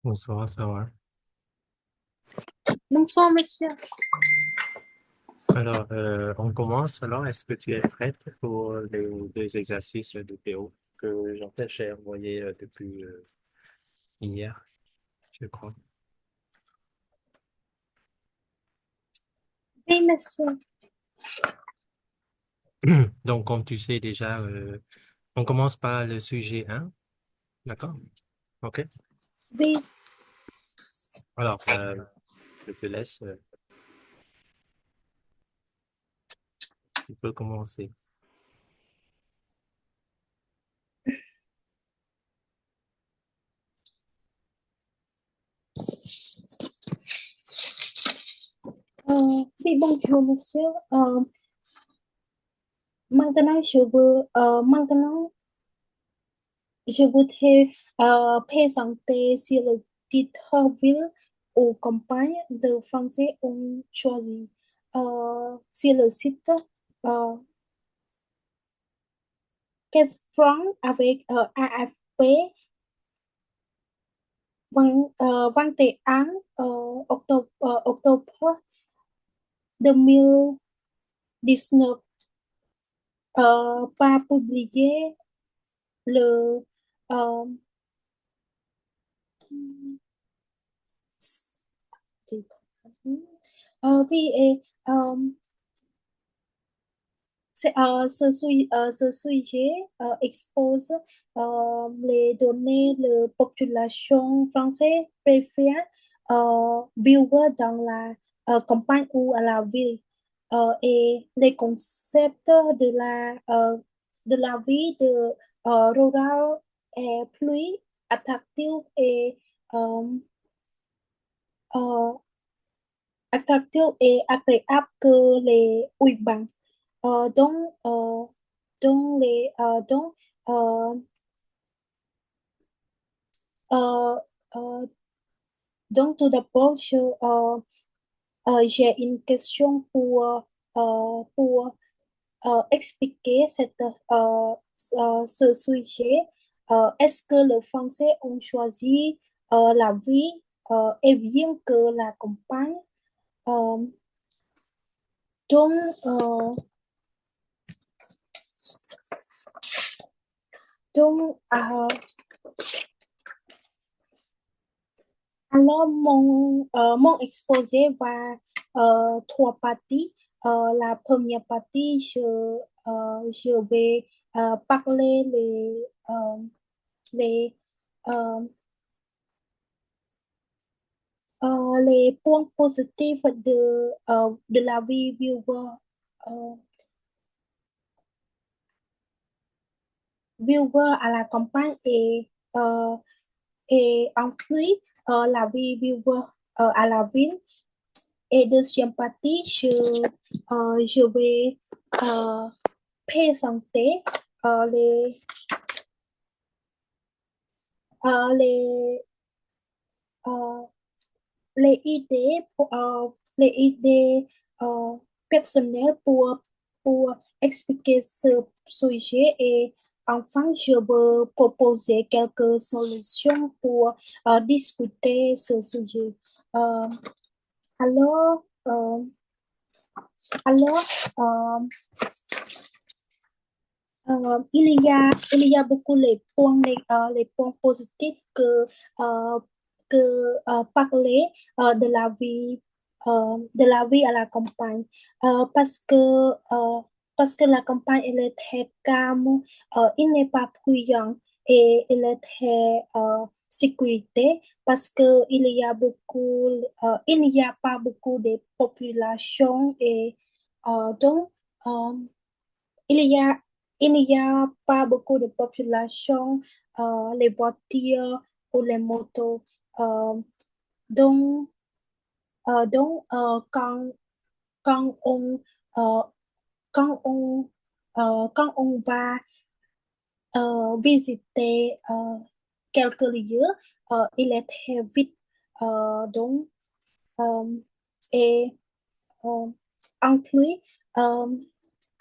Bonsoir, ça va. Bonsoir, monsieur. Alors, on commence. Alors, est-ce que tu es prête pour les deux exercices de PO que Jean-Pierre j'ai envoyé depuis hier, je crois. Oui, monsieur. Donc, comme tu sais déjà, on commence par le sujet 1, d'accord? OK. Oui. Alors, je te laisse, tu peux commencer. Oui, bonjour, monsieur. Maintenant, je voudrais présenter sur le titre ville ou campagne de français on choisit. Sur le site euh, 4 francs avec AFP 21 octobre 2019, pas publié le euh, oui, et ce sujet expose les données de population française préfère vivre dans la campagne ou à la ville. Et les concepts de la vie de rural est plus attractif et euh, euh, agréable que les urbains. Euh, donc, euh, donc, les, donc, euh, euh, euh, donc, tout d'abord, j'ai une question pour expliquer ce sujet. Est-ce que le français ont choisi la vie est bien que la campagne? Euh, donc, euh, donc, alors, mon exposé va trois parties. La première partie, je vais parler les, euh, les points positifs de la vie euh, vivre à la campagne et en plus la vie vivre à la ville. Et deuxième partie, je vais euh, présenter euh, les, euh, les, euh, les idées euh, personnelles pour expliquer ce sujet et enfin, je veux proposer quelques solutions pour discuter ce sujet. Euh, alors, euh, alors euh, il y a beaucoup les points positifs euh, que parler de la vie à la campagne. Euh, parce que, euh, parce que la campagne, elle est très calme, il n'est pas bruyant et il est très sécurité parce que il n'y a pas beaucoup de population et donc, euh, il y a, il n'y a pas beaucoup de population, les voitures ou les motos. Euh, donc, quand on, euh, quand on va visiter quelques lieux, il est très vite. Donc, euh, et euh, en plus, euh,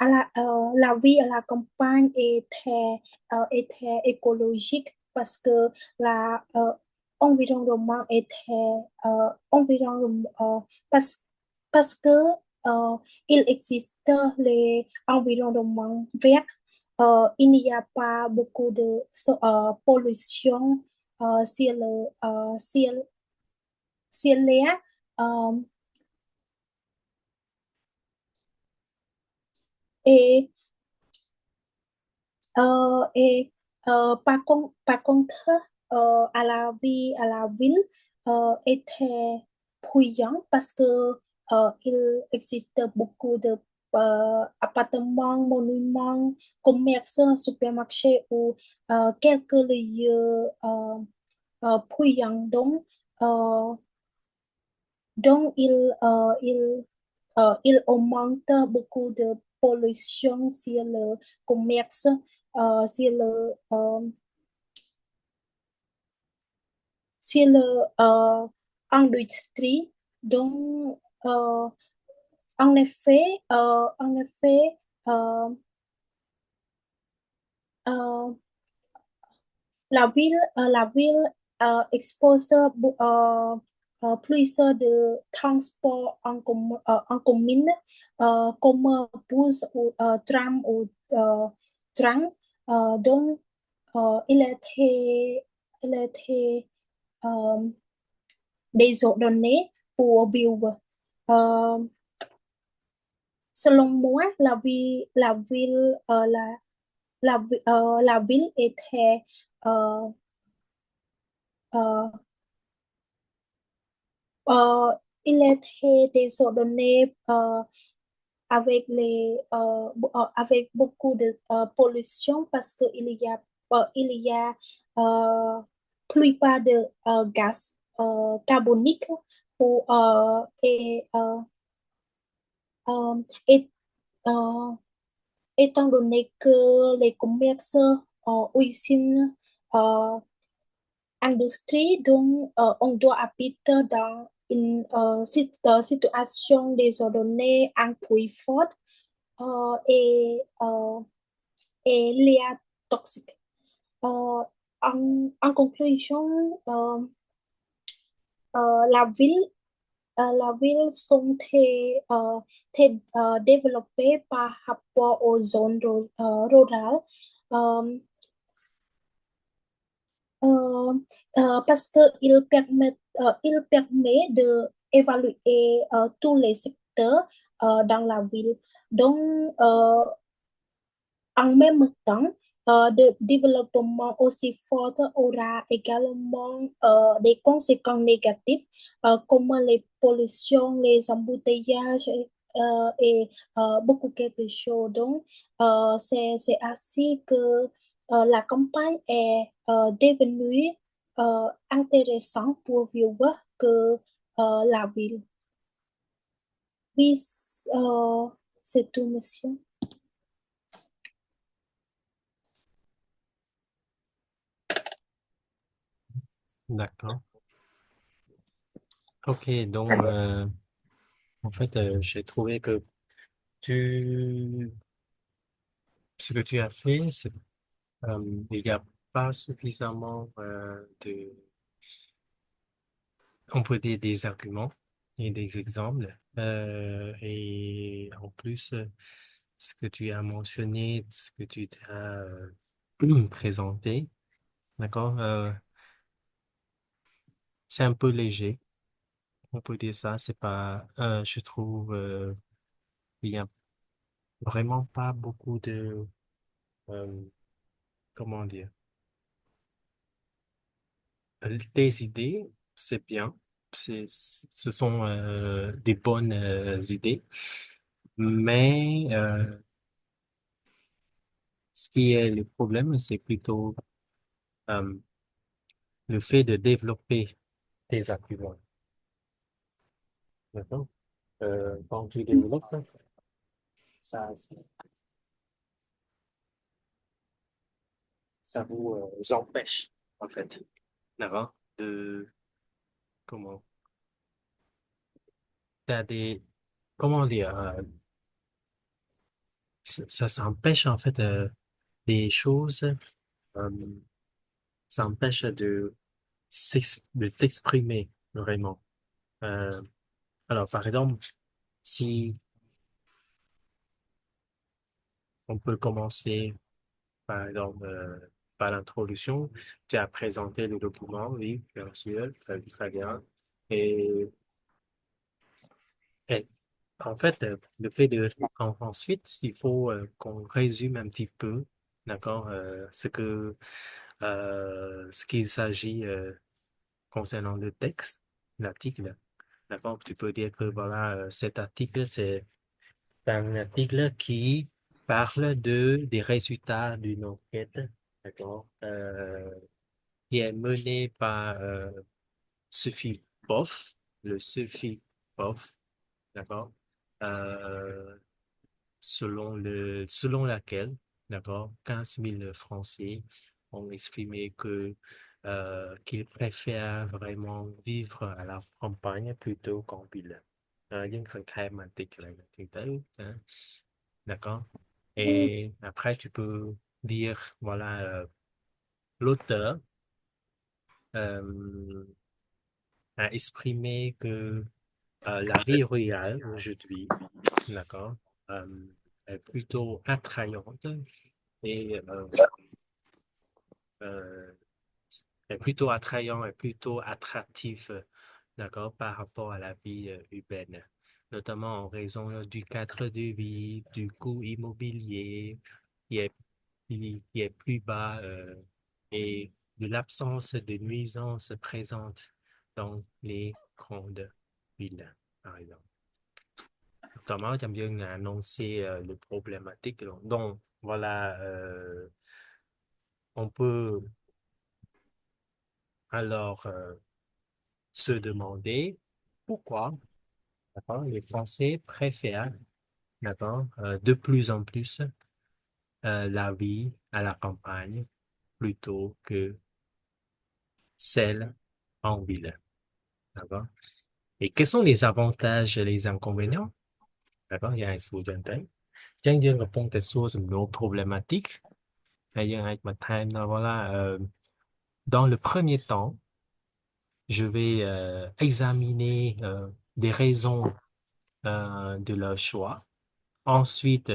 la vie à la campagne est très écologique parce que la, euh, environnement était environnement parce parce que il existe les environnements verts. Il n'y a pas beaucoup de pollution sur sur l'air. Euh, et et par contre, à la ville, était bruyant parce que il existe beaucoup de appartements, monuments, commerces, supermarchés ou quelques lieux bruyants. Euh, donc il augmente beaucoup de pollution sur le commerce, sur sur le industrie. Donc, en effet, euh, euh, la ville expose plus de transports en commun comme bus ou tram ou train. Donc, il il était euh, désordonné pour vivre. Euh, Selon moi, la ville était euh, euh, euh, il était désordonné avec beaucoup de pollution parce il y a plus pas de gaz carbonique ou, et, euh, étant donné que les commerces usines industrie dont on doit habiter dans une situation désordonnée, un bruit fort et l'air toxique. Euh, en conclusion, la ville la ville sont développées par rapport aux zones rurales. Euh, Euh, parce il permet de évaluer tous les secteurs dans la ville. Donc, en même temps, le développement aussi fort aura également des conséquences négatives comme les pollutions, les embouteillages et beaucoup quelque chose. Donc, c'est ainsi que la campagne est devenue intéressante pour vivre que la ville. Oui, c'est tout, monsieur. D'accord. Ok, donc en fait, j'ai trouvé que tu, ce que tu as fait, c'est il n'y a pas suffisamment on peut dire des arguments et des exemples. Et en plus, ce que tu as mentionné, ce que tu as présenté, d'accord, c'est un peu léger. On peut dire ça. C'est pas, je trouve, il y a vraiment pas beaucoup de, euh, comment dire, des idées, c'est bien. Ce sont des bonnes idées, mais ce qui est le problème, c'est plutôt euh, le fait de développer des arguments. D'accord? Quand tu développes, ça, ça vous empêche, en fait, d'accord? De, comment, t'as des, comment dire, ça empêche, en fait, des choses, euh, ça empêche de t'exprimer vraiment. Euh, alors, par exemple, si on peut commencer, par exemple, par l'introduction, tu as présenté le document, oui, bien sûr, très, très bien. Et, et en fait, le fait de, ensuite, il faut qu'on résume un petit peu, d'accord, ce qu'il s'agit concernant le texte, l'article. D'accord? Tu peux dire que voilà, cet article, c'est un article qui parle des résultats d'une enquête, d'accord, qui est menée par Sophie Boff, le Sophie Boff, d'accord, euh, selon laquelle, d'accord, 15 000 Français ont exprimé qu'ils préfèrent vraiment vivre à la campagne plutôt qu'en ville. យើងសង្ខេបបន្តិចកន្លែងហ្នឹងទៅ d'accord? Et après, tu peux dire, voilà, l'auteur euh, a exprimé que la vie rurale aujourd'hui, d'accord, euh, est plutôt attrayante et euh, est plutôt attrayant et plutôt attractif, d'accord, par rapport à la vie urbaine, notamment en raison du cadre de vie, du coût immobilier qui est, qui est plus bas et de l'absence de nuisances présentes dans les grandes villes, par exemple. Notamment, j'aime bien annoncer le problématique. Donc, voilà, on peut alors se demander pourquoi, d'accord, les Français préfèrent, d'accord, de plus en plus la vie à la campagne plutôt que celle en ville, d'accord? Et quels sont les avantages et les inconvénients? D'accord? Il y a un sous-jardin. Chẳng dương gặp phong sur nos problématiques. Et avec ma time, voilà, dans le premier temps, je vais examiner des raisons de leur choix. Ensuite,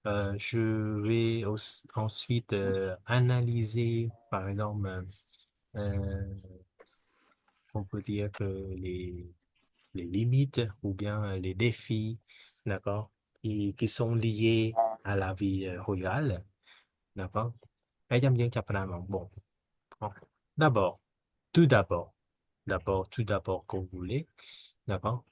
je vais ensuite analyser, par exemple, euh, on peut dire que les limites ou bien les défis, d'accord, qui sont liés à la vie rurale, d'accord. Et j'aime bien Chapeau. Bon, bon. D'abord, tout d'abord, tout d'abord, comme vous voulez, d'accord.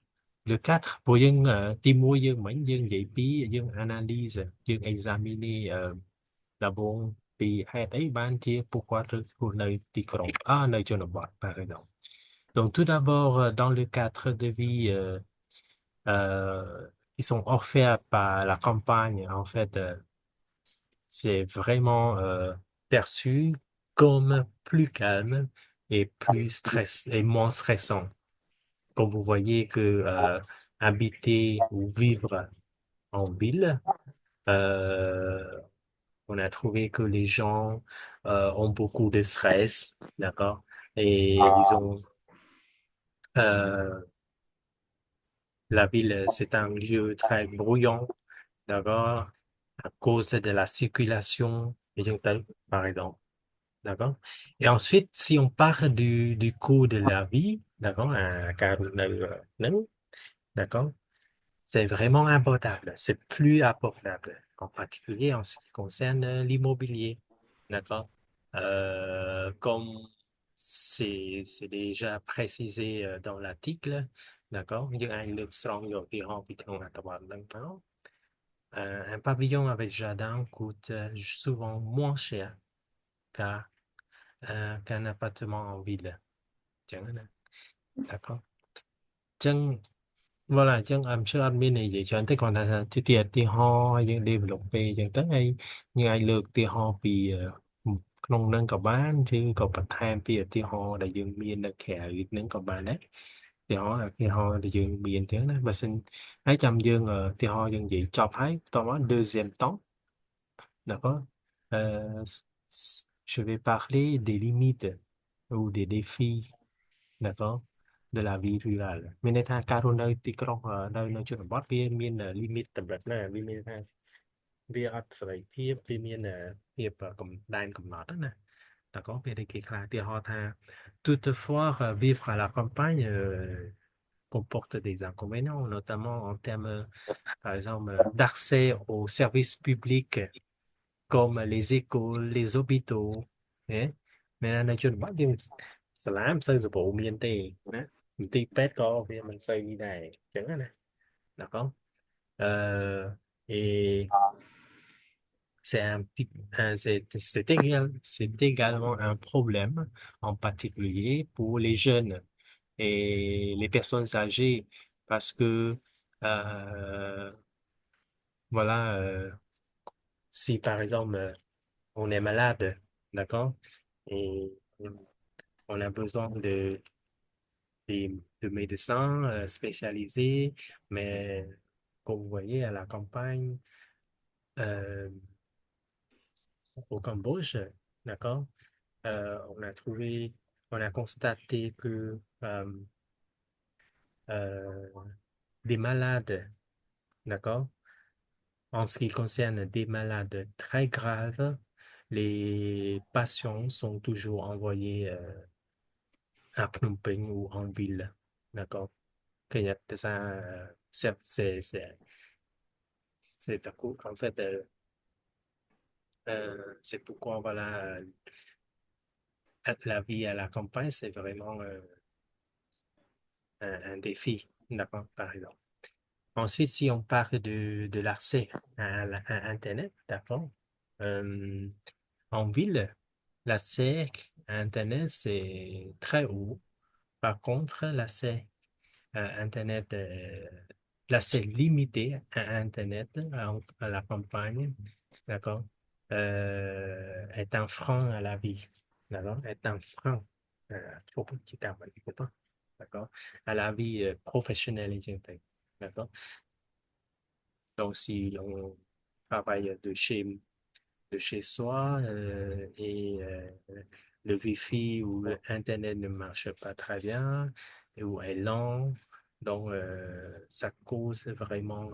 Le 4 ពួកយើងទី1យើងមិញយើងនិយាយពីយើង analyse យើង examine ដំបូងពីហេតុអីបានជាពួកគាត់រស់នៅទីក្រុងនៅជនបទបាទហ្នឹង donc tout d'abord dans le cadre de vie qui sont offerts par la campagne en fait c'est vraiment perçu comme plus calme et moins stressant. Comme vous voyez que habiter ou vivre en ville, euh, on a trouvé que les gens ont beaucoup de stress, d'accord? Et disons, euh, la ville, c'est un lieu très bruyant, d'accord? À cause de la circulation, par exemple. D'accord? Et ensuite, si on parle du coût de la vie, d'accord, d'accord, c'est vraiment abordable. C'est plus abordable, en particulier en ce qui concerne l'immobilier. D'accord? Comme c'est déjà précisé dans l'article, d'accord? Un pavillon avec jardin coûte souvent moins cher qu'un qu'un appartement en ville. Chẳng hạn. D'accord? Chẳng voilà អញ្ចឹង I'm sure អត់មានន័យនិយាយច្រើនទេគ្រាន់តែថាជាទីឧទាហរណ៍ឲ្យយើង develop ពេកអញ្ចឹងទៅឧទាហរណ៍ពីក្នុងនឹងក៏បានឬក៏បន្ថែមពីឧទាហរណ៍ដែលយើងមាននៅក្រៅនឹងក៏បានដែរឧទាហរណ៍ឧទាហរណ៍ដែលយើងនិយាយទាំងណាបើសិនហើយចាំយើងឧទាហរណ៍យើងនិយាយចប់ហើយតោះមក deuxième temps d'accord je vais parler des limites ou des défis, d'accord, de la vie rurale មានន័យថាការរស់នៅទីក្រុងនៅជនបទវាមាន limit តម្រិតណាវាមានថាវាអត់សេរីភាពវាមានភាពដែនកំណត់ណា d'accord ពេលដែលគេខ្លះឧទាហរណ៍ថា toutefois vivre à la campagne comporte des inconvénients notamment en termes par exemple d'accès aux services publics comme les écoles, les hôpitaux. Đấy. Nên là chuyện bắt nhưng làm sao giờ bộ miền tây nè miền tây pet có vì mình xây như này chẳng hạn này được không. Et c'est c'est également un problème en particulier pour les jeunes et les personnes âgées parce que euh, voilà si par exemple on est malade, d'accord? Et on a besoin de médecins spécialisés, mais comme vous voyez à la campagne, euh, au Cambodge, d'accord? On a trouvé, on a constaté que euh, des malades, d'accord? En ce qui concerne des malades très graves, les patients sont toujours envoyés à Phnom Penh ou en ville. D'accord? Kenyatta, ça, c'est à coup. En fait, c'est pourquoi, voilà, la vie à la campagne, c'est vraiment un défi. D'accord? Par exemple. Ensuite, si on parle de l'accès à Internet, d'accord? Euh, En ville, l'accès à Internet, c'est très haut. Par contre, l'accès Internet, l'accès limité à Internet à la campagne, d'accord, est un frein à la vie, d'accord, est un frein, faut pas qu'il il faut pas, d'accord, à la vie professionnelle et interne, d'accord. Donc, si on travaille de chez soi et le Wi-Fi ou l'Internet ne marche pas très bien ou est lent. Donc, ça cause vraiment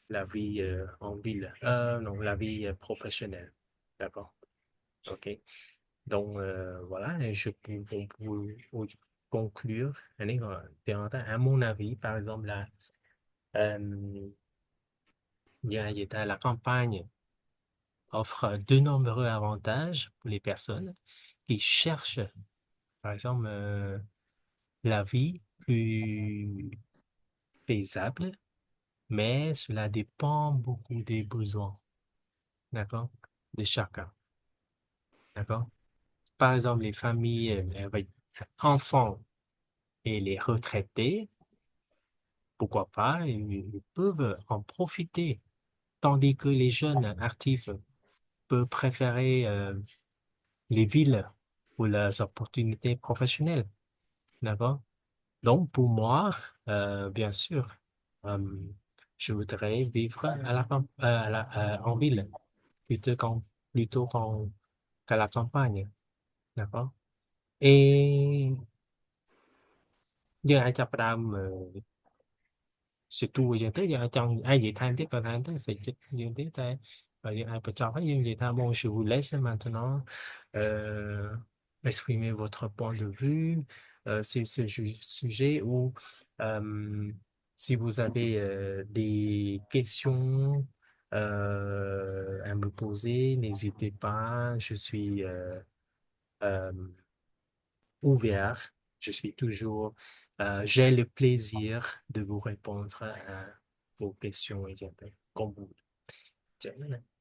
la vie en ville, non, la vie professionnelle. D'accord. OK. Donc, voilà, et on peut conclure, à mon avis, par exemple, la campagne offre de nombreux avantages pour les personnes qui cherchent, par exemple, la vie plus paisible, mais cela dépend beaucoup des besoins, d'accord, de chacun, d'accord. Par exemple, les familles avec enfants et les retraités, pourquoi pas, ils peuvent en profiter, tandis que les jeunes actifs peuvent préférer les villes pour leurs opportunités professionnelles, d'accord. Donc, pour moi, bien sûr, euh, je voudrais vivre en ville plutôt plutôt qu'à la campagne. D'accord? Et យើងអាចចាប់ផ្ដើម c'est tout អញ្ចឹងទៅយើងអាចចង់និយាយថែមទៀតក៏ថែមទៅសេចក្ដីយើងទៀតតែបើយើងអាចបញ្ចប់ហើយយើងនិយាយថា bon je vous laisse maintenant exprimer votre point de vue sur ce sujet ou euh, si vous avez des questions à me poser n'hésitez pas je suis euh, ouvert. Je suis toujours, j'ai le plaisir de vous répondre à vos questions et comme vous.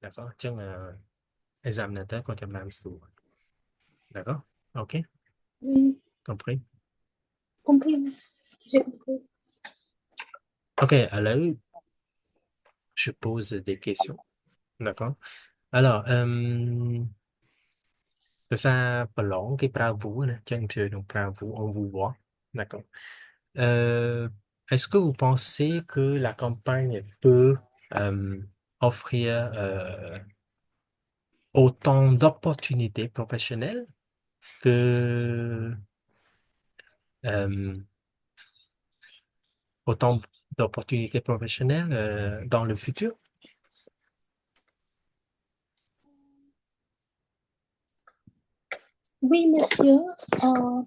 D'accord? Chứ là examinateur có chăm làm sủa. D'accord? OK? Oui, Compris? compris, j'ai compris. OK, alors, je pose des questions. D'accord? Alors, ça prolonge cái pra vũ này, chân trời donc pra vũ, on vous voit. D'accord? Euh, Est-ce que vous pensez que la campagne peut offrir autant d'opportunités professionnelles que euh, autant d'opportunités professionnelles dans le futur? Oui, monsieur. Euh,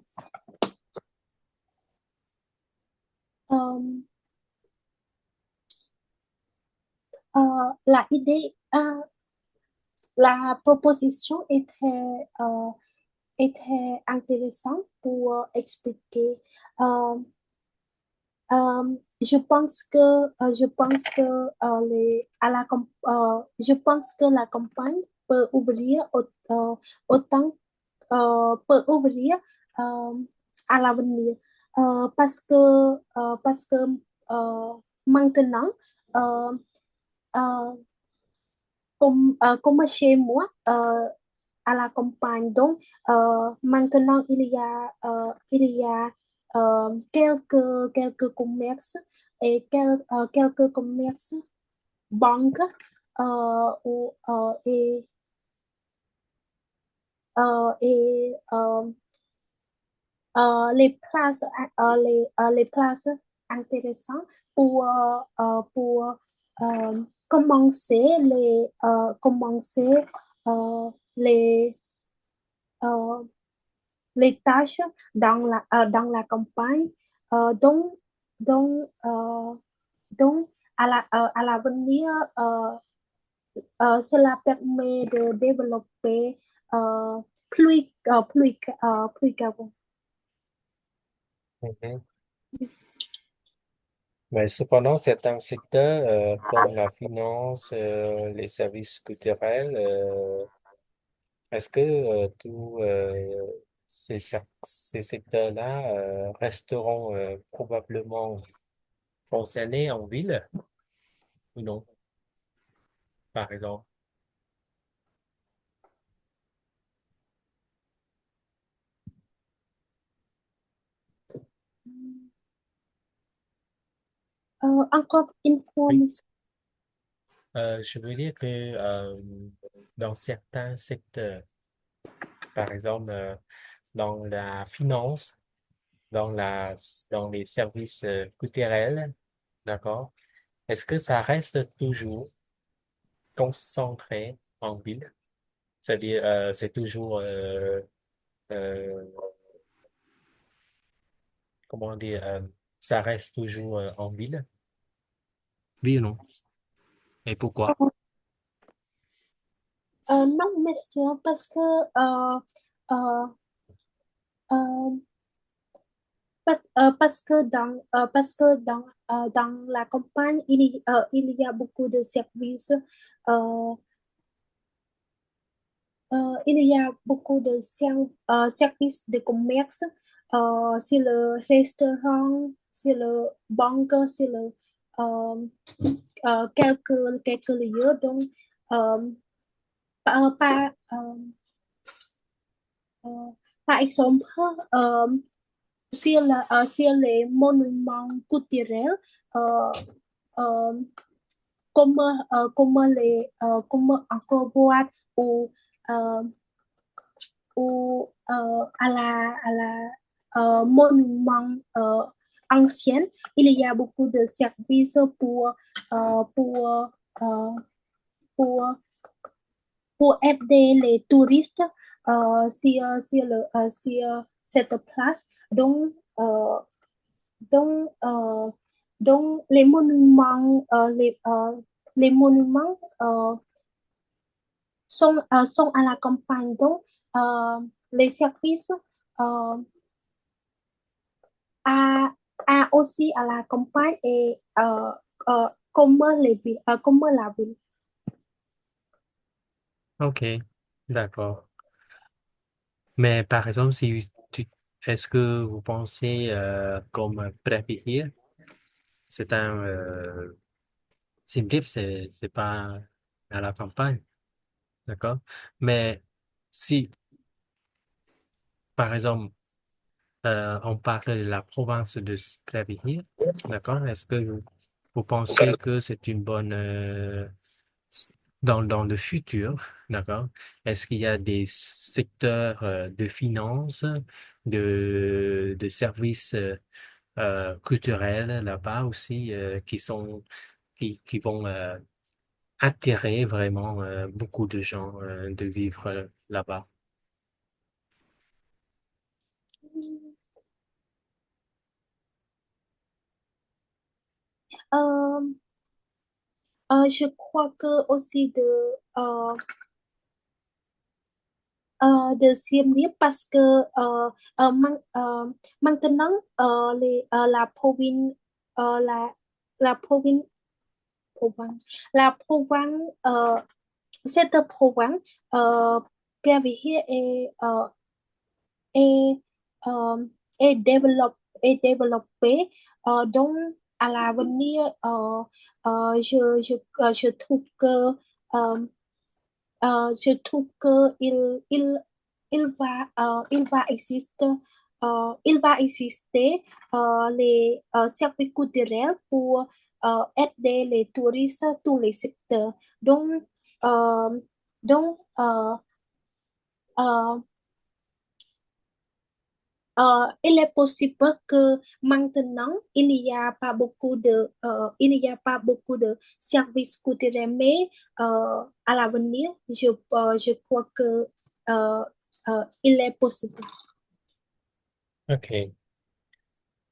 euh, la idée, la proposition était intéressante pour expliquer. Euh, je pense que je pense que la campagne peut ouvrir autant peut ouvrir euh, à l'avenir. Parce que euh, maintenant euh, euh, comme chez moi à la campagne. Donc, maintenant, il y a quelques commerces et quelques commerces, banques et les places intéressantes pour commencer euh, les, euh, les tâches dans la campagne. Euh, donc, donc, euh, donc à l'avenir, cela permet de développer euh, plus qu'avant. Mhm. Mais cependant, certains secteurs comme la finance, les services culturels, est-ce que tous ces secteurs-là resteront probablement concernés en ville ou non, par exemple? Encore une fois, Oui. monsieur. Je veux dire que dans certains secteurs, par exemple dans la finance, dans dans les services culturels, d'accord? Est-ce que ça reste toujours concentré en ville? C'est-à-dire, c'est toujours, euh, comment dire, ça reste toujours en ville? Oui ou non? Et pourquoi? Non, monsieur, euh, euh, parce que dans la campagne, il y a beaucoup de services. euh, il y a beaucoup de services de commerce sur le restaurant, sur le banque, sur euh, quelques lieux. Donc, euh, par, par, euh, euh, par exemple, euh, sur les monuments culturels, euh, euh, comme Angkor Wat ou, euh, à la monument ancien, il y a beaucoup de services euh, pour, euh, pour, pour aider les touristes sur cette place. Donc, euh, Donc, les monuments sont à la campagne. Donc, les services euh, à, aussi à la campagne et comme la ville. Ok, d'accord. Mais par exemple, si tu, est-ce que vous pensez comme préférir, c'est un Simpliff, c'est pas à la campagne, d'accord? Mais si, par exemple, on parle de la province de Clavière, d'accord? Est-ce que vous pensez que c'est une bonne dans le futur, d'accord, est-ce qu'il y a des secteurs de finance, de services culturels là-bas aussi qui vont attirer vraiment beaucoup de gens de vivre là-bas? Euh, je crois que aussi de Siem Reap parce que maintenant euh, la la province Provence la Provence cette Provence euh, prévient et, euh, et développé donc à l'avenir je trouve que euh, je trouve que il va exister les services culturels pour aider les touristes tous les secteurs. Donc, euh, donc euh, il est possible que maintenant, il n'y a pas beaucoup de services culturels, mais à l'avenir, je crois que euh, il est possible. OK.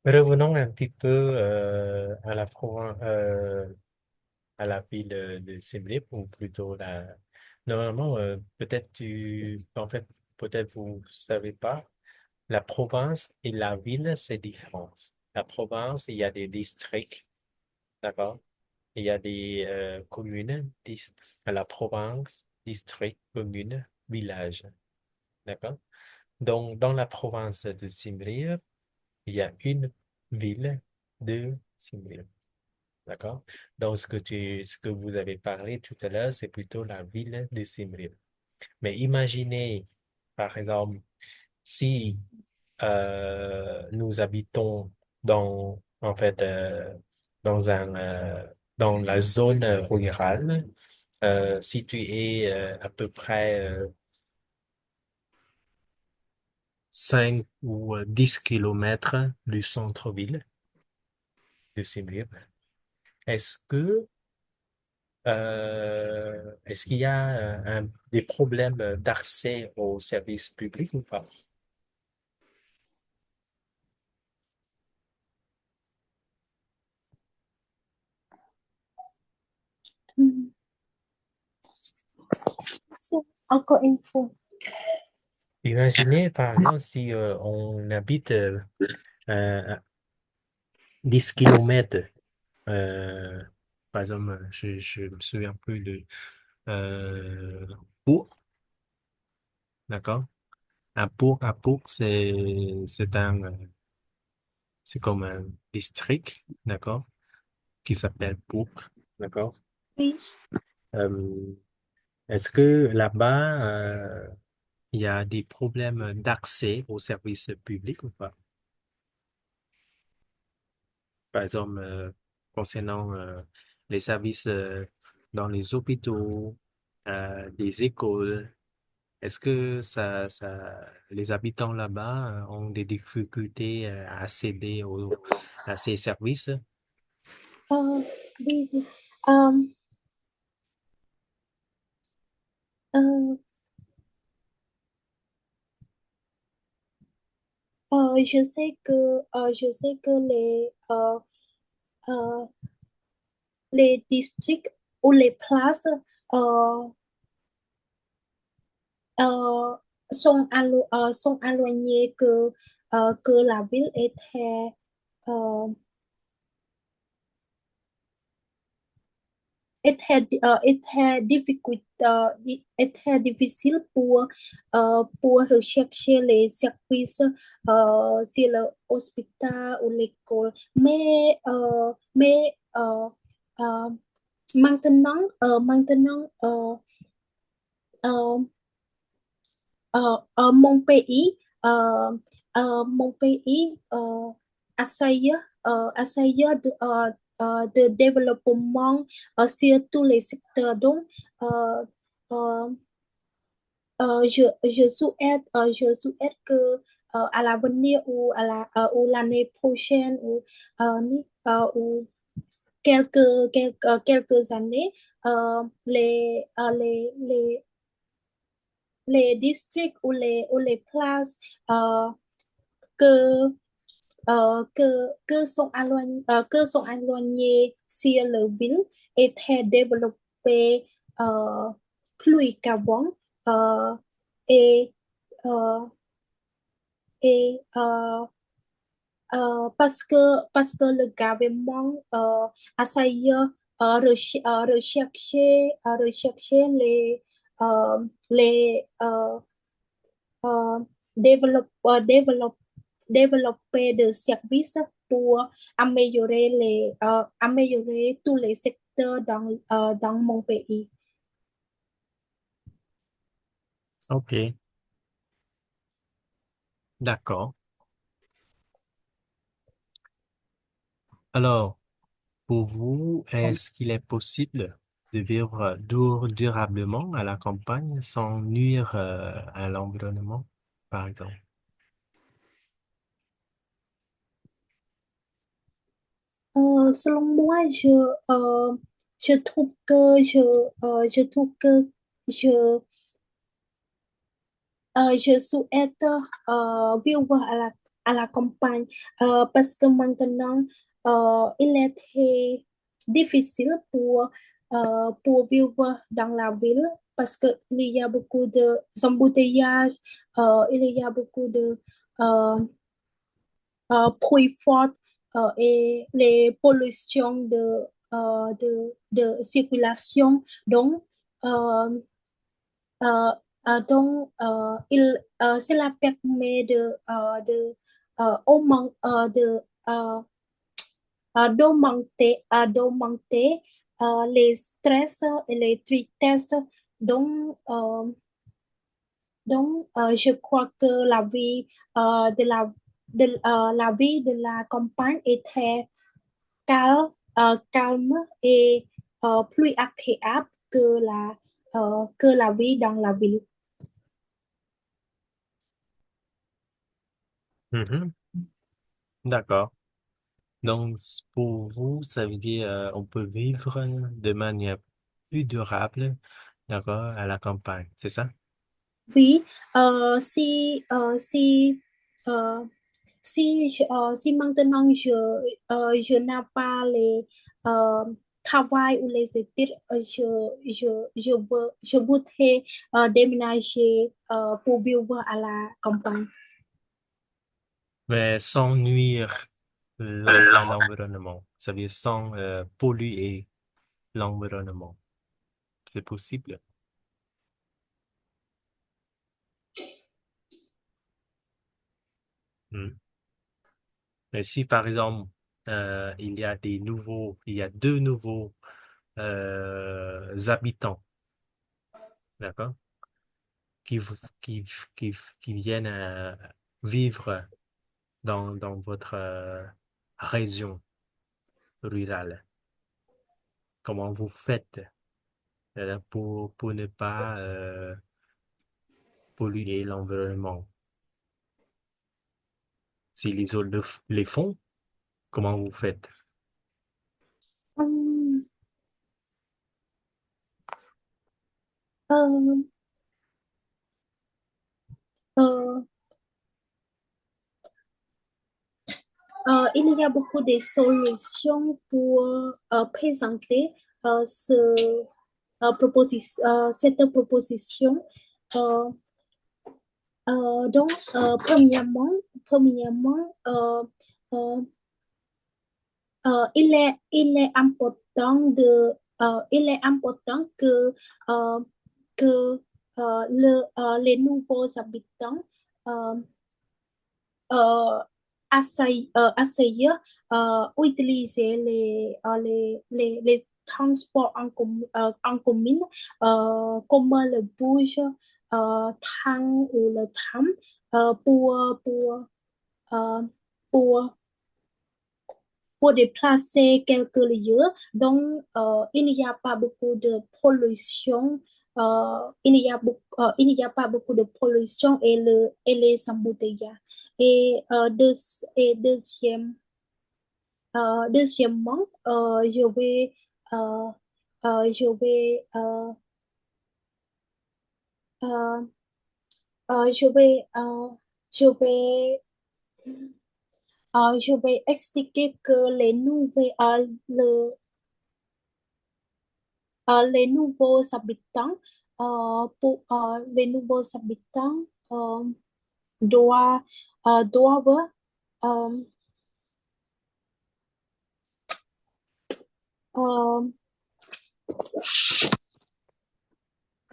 Revenons un petit peu à la ville de Siem ou plutôt la... Normalement, en fait, peut-être vous savez pas, la province et la ville, c'est différent. La province, il y a des districts, d'accord? Il y a des communes, à la province, district, commune, village, d'accord? Donc, dans la province de Siem Reap, il y a une ville de Siem Reap. D'accord? Donc, ce que vous avez parlé tout à l'heure, c'est plutôt la ville de Siem Reap. Mais imaginez, par exemple, si nous habitons en fait, dans la zone rurale, située à peu près 5 ou 10 kilomètres du centre-ville de Siem Reap. Est-ce que est-ce qu'il y a des problèmes d'accès aux services publics ou pas? Hmm. Encore une fois. Imaginez, par exemple, si on habite à 10 kilomètres, euh, par exemple, je me souviens plus de euh, Pau, d'accord? À Pau, c'est comme un district, d'accord, qui s'appelle Pau, d'accord? Oui. Euh, Est-ce que là-bas, il y a des problèmes d'accès aux services publics ou pas? Par exemple, concernant les services dans les hôpitaux, des écoles, est-ce que les habitants là-bas ont des difficultés à accéder à ces services? Euh, oui, oui. Euh, euh, je sais que euh, les districts ou les places euh, euh, sont éloignés que la ville euh, était difficile pour rechercher les services sur l'hôpital ou l'école. Euh, maintenant euh, mon pays essaye de développement sur tous les secteurs. Donc, euh, euh, je souhaite que à l'avenir ou l'année prochaine ou quelques années, les districts ou les places euh, que, que sont éloignés sur le ville étaient développés euh, plus qu'avant. Euh, et euh, et parce que le gouvernement essaye rechercher les euh, développer des services pour améliorer tous les secteurs dans mon pays. OK, d'accord. Alors, pour vous, est-ce qu'il est possible de vivre durablement à la campagne sans nuire à l'environnement, par exemple? Selon moi, je trouve que je je souhaite vivre à la campagne parce que maintenant, il est très difficile pour vivre dans la ville parce qu'il y a beaucoup de embouteillages, il y a beaucoup de euh, bruit fort et les pollutions de circulation. Donc, euh, euh, cela permet euh, d'augmenter les stress et les tristesses. Donc, je crois que la vie de la campagne est très calme et plus agréable que la vie dans la ville. Mhm. D'accord. Donc, pour vous, ça veut dire on peut vivre de manière plus durable, d'accord, à la campagne, c'est ça? Oui, euh, si maintenant je n'ai pas les euh, travail ou les études, je voudrais déménager pour vivre à la campagne. Mais sans nuire à l'environnement, ça veut dire sans polluer l'environnement. C'est possible. Hmm. Mais si, par exemple, il y a deux nouveaux habitants, d'accord, qui, v- qui viennent vivre dans votre région rurale, comment vous faites pour ne pas polluer l'environnement? Si les autres les font, comment vous faites? Hum, euh, euh, il y a beaucoup de solutions pour présenter cette proposition. Euh, donc, premièrement, euh, il est important euh, les nouveaux habitants euh, essayer utiliser les transports en commun comme le bus, train ou le tram euh, pour, pour, euh, pour pour déplacer quelques lieux. Donc, il n'y a pas beaucoup de pollution. Il n'y a pas beaucoup de pollution et les embouteillages. Et, deuxièmement, euh, je vais, euh, euh, je vais, euh, je vais, je vais expliquer que les nouveaux habitants, les nouveaux habitants euh, doivent, doivent, euh,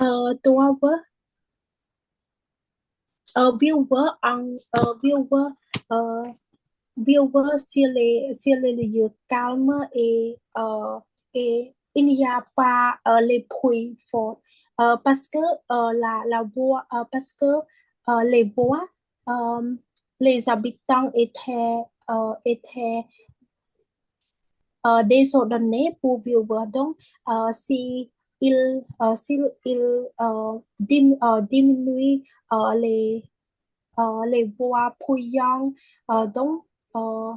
euh, doivent vivre, euh, vivre sur les lieux calmes et il n'y a pas les bruits forts. Parce que la voix, parce que les voix, euh, les habitants étaient désordonnés pour vivre. Donc, si s'il diminue les les voix bruyants, donc euh,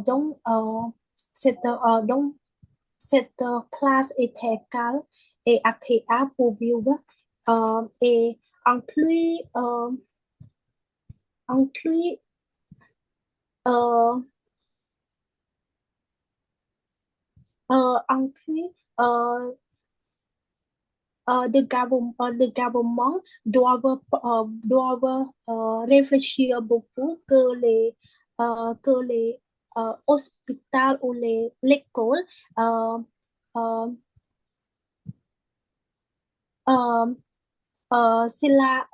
donc cette place était calme et agréable pour vivre. Et en plus, en plus euh, en plus le gouvernement doivent réfléchir beaucoup que les hôpitaux ou l'école euh, euh, euh, cela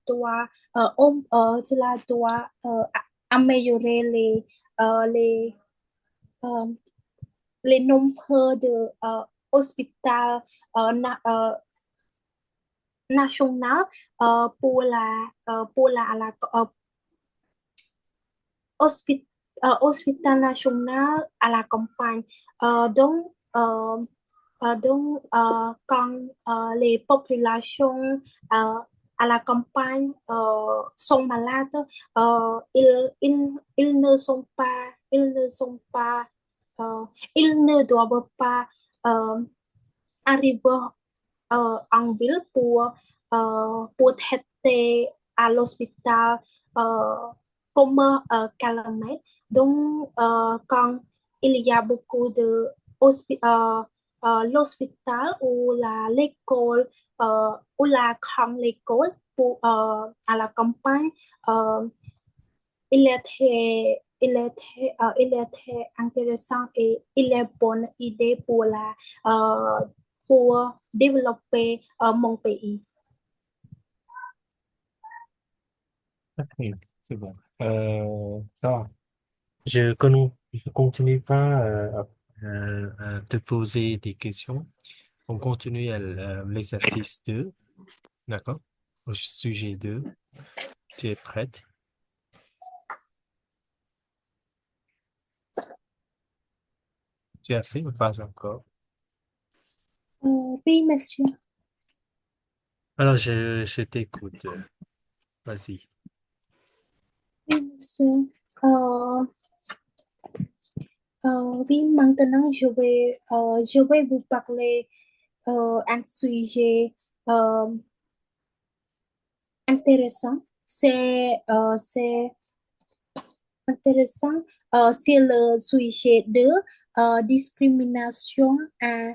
doit améliorer les, euh, les nombres de hôpitaux national pour hospi- hôpital national à la campagne. Euh, donc, euh, quand les populations euh, à la campagne sont malades, ils ne sont pas, ils ne doivent pas euh, arriver en ville pour traiter à l'hôpital comme calamite. Donc, quand il y a beaucoup de l'hôpital ou l'école ou la grande école à la campagne, euh, il est très intéressant et il est bonne idée pour développer mon pays. Ok, c'est bon. Ça va. Je continue pas à te poser des questions. On continue à l'exercice 2, d'accord? Au sujet 2. Tu es prête? Tu as fait ou pas encore? Oui, monsieur. Alors, je t'écoute. Vas-y. Oui, monsieur. Euh, oui, maintenant, je vais vous parler un sujet euh, intéressant. C'est intéressant. C'est le sujet de discrimination à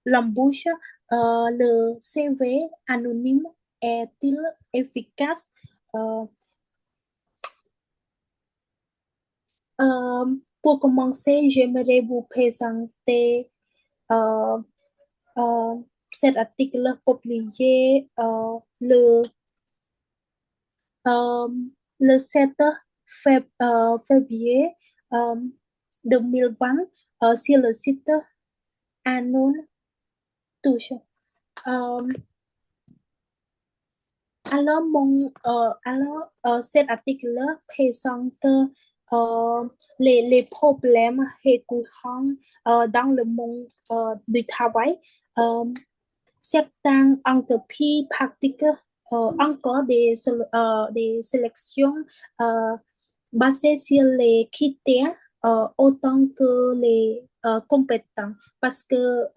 l'embauche. Le CV anonyme est-il efficace? Euh, pour commencer, j'aimerais vous présenter euh, euh, cet article publié euh, le 7 février euh, 2020 sur le site Anon Touche. Euh, alors, cet article présente euh, les problèmes récurrents dans le monde du travail. Euh, Certaines entreprises pratiquent encore des sélections euh, basées sur les critères autant que les compétences parce que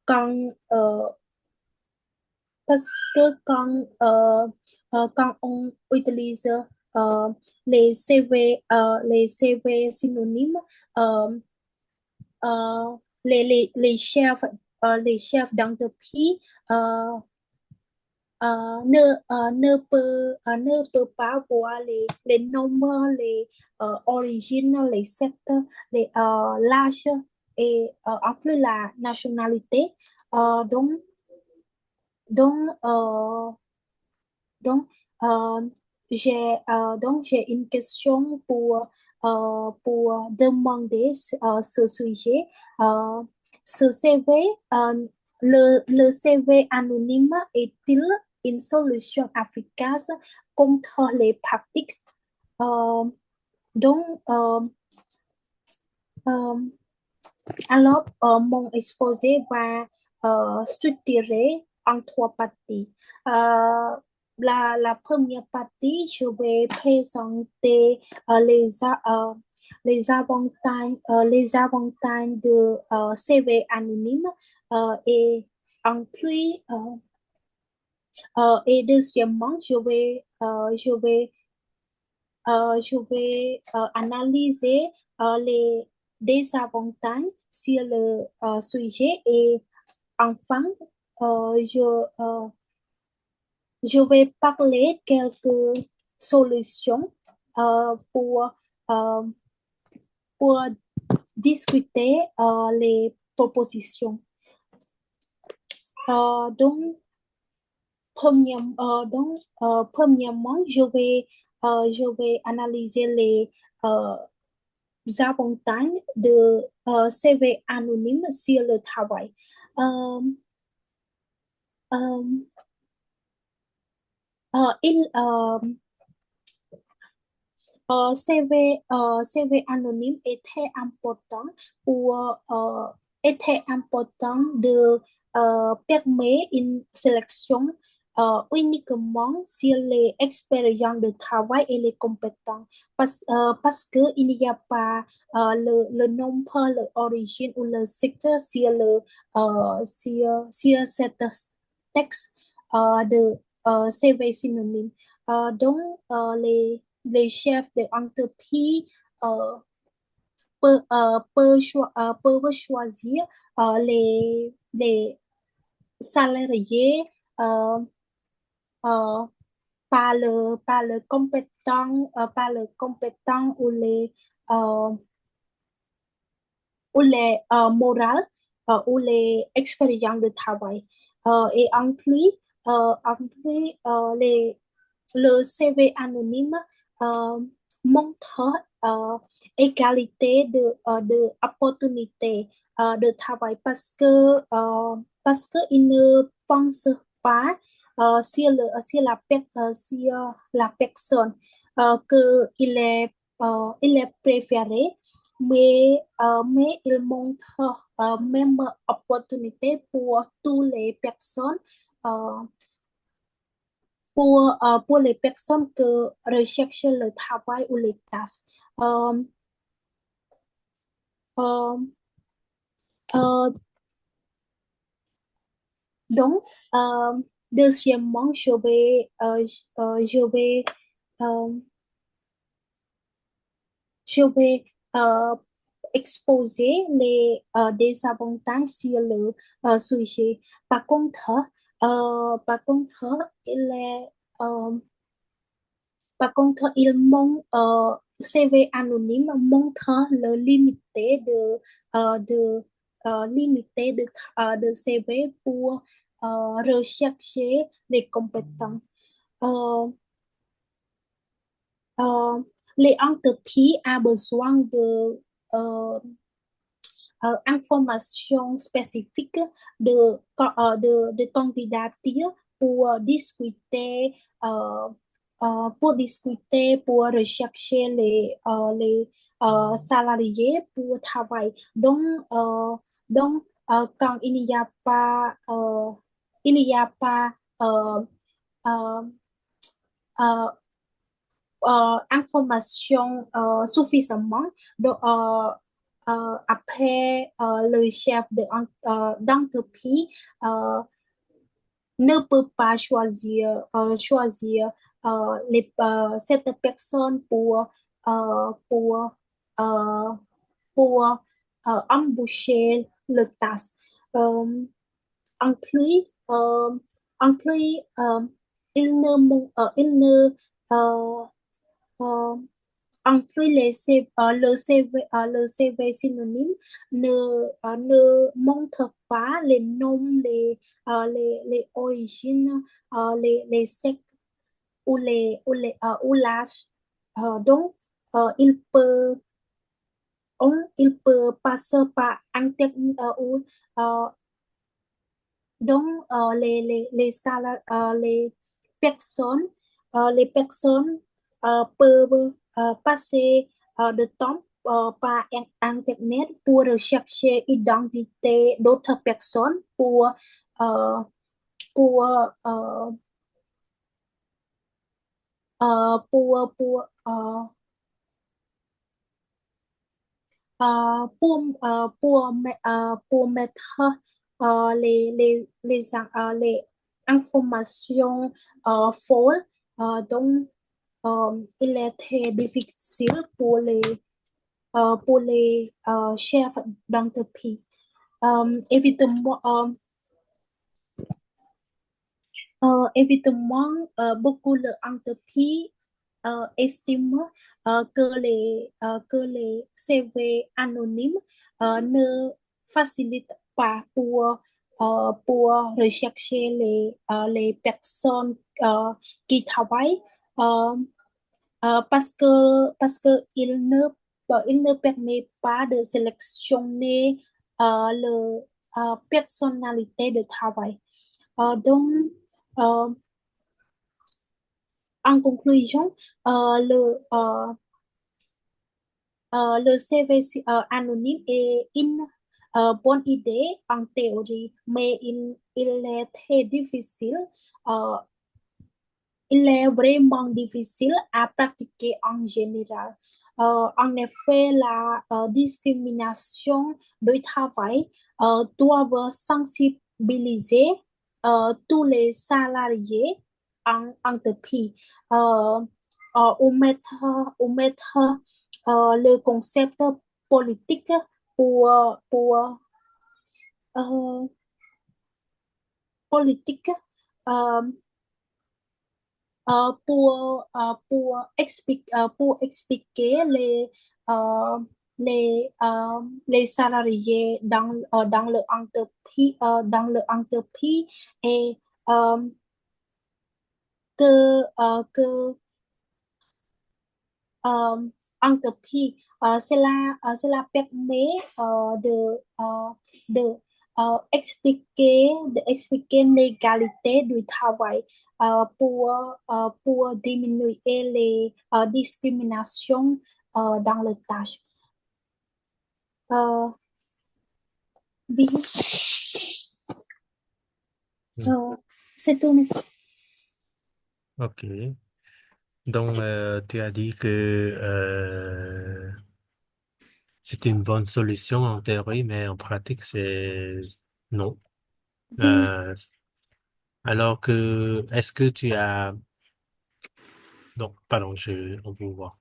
quand euh, parce que quand on utilise euh, les CV synonymes, euh, euh, les chefs d'entreprise euh, ne peut pas voir les nombres, les origines, les secteurs, l'âge et en plus la nationalité. Euh, donc, donc, Donc, euh, j'ai une question pour demander ce sujet. Euh, ce CV, euh, le CV anonyme est-il une solution efficace contre les pratiques? Euh, donc, euh, euh, mon exposé va structurer en trois parties. Euh, la première partie, je vais présenter les avantages de CV anonyme et en plus, et deuxièmement, je vais analyser les désavantages sur le sujet et enfin, euh, je, euh, je vais parler quelques solutions euh, pour, euh, pour discuter les propositions. Donc, premièrement, je vais analyser les euh, avantages de CV anonyme sur le travail. Euh, euh, il, CV anonyme pour, euh, est très important de permettre une sélection uniquement sur les expériences de travail et les compétences parce que il n'y a pas le nombre, l'origine ou le secteur sur cet texte de CV synonyme. Donc, les chefs d'entreprise euh, peuvent choisir les salariés euh, euh, par le compétent euh, ou les morales ou les expériences de travail. Et en plus le CV anonyme euh, montre égalité de opportunités de travail parce que il ne pense pas sur la personne il est préféré mais il montre même opportunité pour toutes les personnes euh, pour les personnes qui recherchent le travail ou les tâches. Euh, euh, euh, donc, euh, deuxièmement, euh, je vais exposer les désavantages sur le sujet. Par contre, par contre, il est euh, CV anonyme montre le limité de CV pour rechercher les compétences. Euh, euh, les entreprises ont besoin de informations spécifiques de candidature pour discuter euh, pour discuter, pour rechercher les salariés pour travail. Donc, quand il n'y a pas euh, euh, information suffisamment. Donc, après, le chef d'entreprise euh, ne peut pas choisir cette personne euh, pour embaucher le task. Euh, en plus, en plus il ne euh, euh, en plus, le CV synonyme ne montre pas les noms, les origines, les sectes ou l'âge. Donc, il peut, il peut passer par Internet ou euh, donc, personnes, les personnes peuvent passer de temps par Internet pour rechercher l'identité d'autres personnes, euh, pour, euh, pour mettre les informations fausses. Donc, il est très difficile pour les chefs d'entreprise. Évidemment, évidemment, beaucoup d'entreprises estiment que les CV anonymes ne facilitent pas pour rechercher les personnes qui travaillent euh, il ne permet pas de sélectionner le personnalité de travail. Donc, euh, en conclusion, le CV anonyme est une bonne idée en théorie, mais il est très difficile. euh, il est vraiment difficile à pratiquer en général. En effet, la discrimination du travail doit sensibiliser tous les salariés en entreprise euh, ou mettre le concept politique pour euh, politique euh, pour expliquer euh, les salariés dans l'entreprise et euh, que euh, entreprise. Cela permet de expliquer l'égalité du travail pour diminuer les discriminations dans le tâche. Euh, oui, Hmm. euh, c'est tout, merci. Ok. Donc, tu as dit que c'est une bonne solution en théorie, mais en pratique, c'est non. Oui. Euh, alors que, est-ce que tu as, donc, pardon, on vous voit.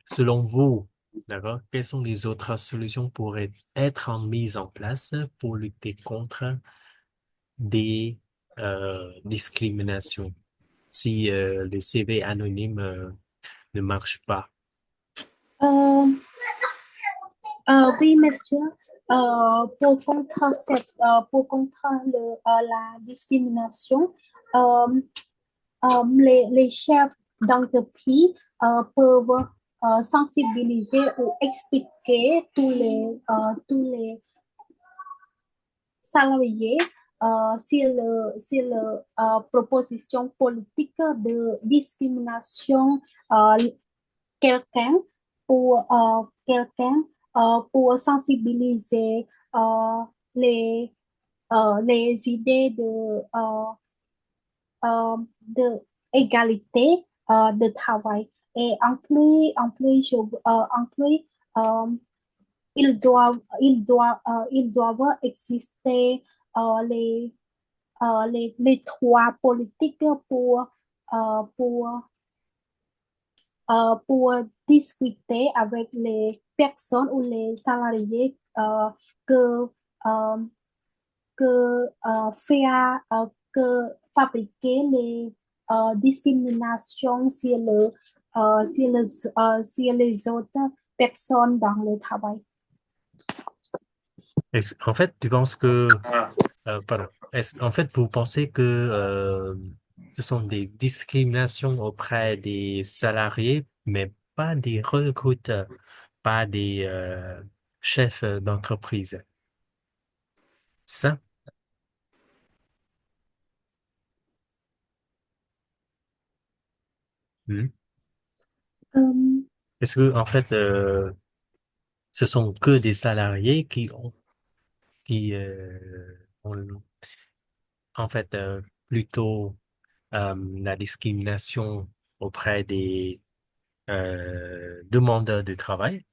Selon vous, d'accord, quelles sont les autres solutions pour être mises en place pour lutter contre des discriminations si les CV anonymes ne marchent pas? Euh, oui, monsieur. Pour contre la discrimination, euh, les chefs d'entreprise peuvent sensibiliser ou expliquer tous les salariés sur le proposition politique de discrimination euh, quelqu'un quelqu'un pour sensibiliser euh, les les idées de égalité de travail et en plus euh, ils doivent exister les les droits politiques pour pour discuter avec les personnes ou les salariés que euh, que fabriquer les discriminations sur les autres personnes dans le travail. En fait, tu penses que, pardon, en fait, vous pensez que ce sont des discriminations auprès des salariés, mais pas des recruteurs, pas des chefs d'entreprise, c'est ça? Hmm. Euh, Est-ce que, en fait, ce sont que des salariés qui ont, en fait, plutôt la discrimination auprès des demandeurs de travail,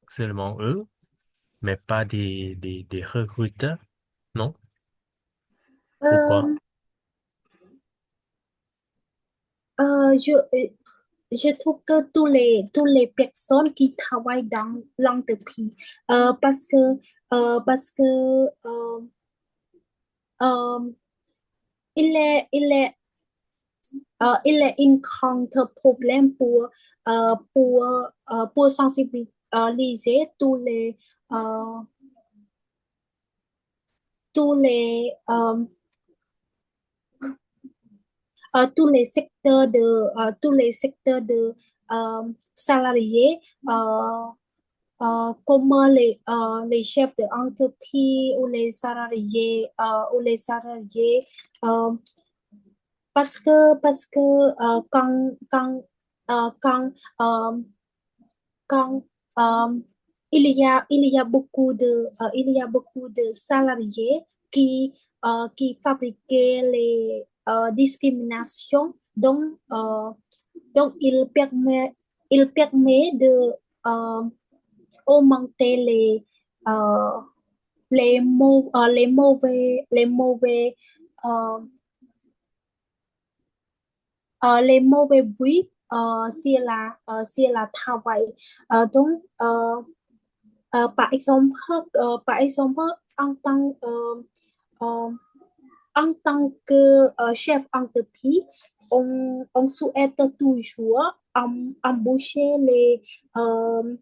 seulement eux, mais pas des recruteurs, non? Pourquoi? euh, je, je trouve que tous les personnes qui travaillent dans l'entreprise parce que parce que euh, euh, il est un grand problème pour sensibiliser euh, tous tous les secteurs tous les secteurs de salariés comme les chefs d'entreprise ou les salariés euh, parce que quand euh, quand euh, il y a beaucoup il y a beaucoup de salariés qui fabriquaient les discriminations donc il permet de euh, augmenter euh, les mauvais euh, les mauvais bruits sur la travail. Donc, par exemple, en tant, euh, en tant que chef entreprise, on souhaite toujours embaucher euh,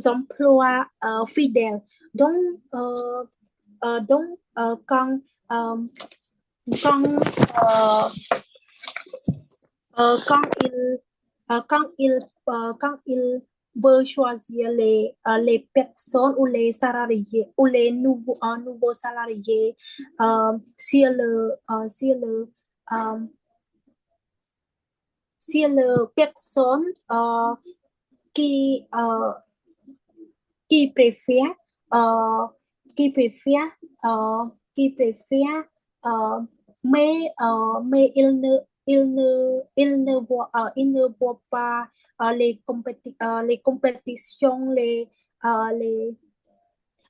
emplois fidèles. Donc, euh, donc euh, quand, euh, quand quand il veut choisir les personnes ou les salariés ou les nouveaux salariés euh, sur le personne qui qui préfère euh, qui préfère qui préfère euh, mais il ne voit pas les compétitions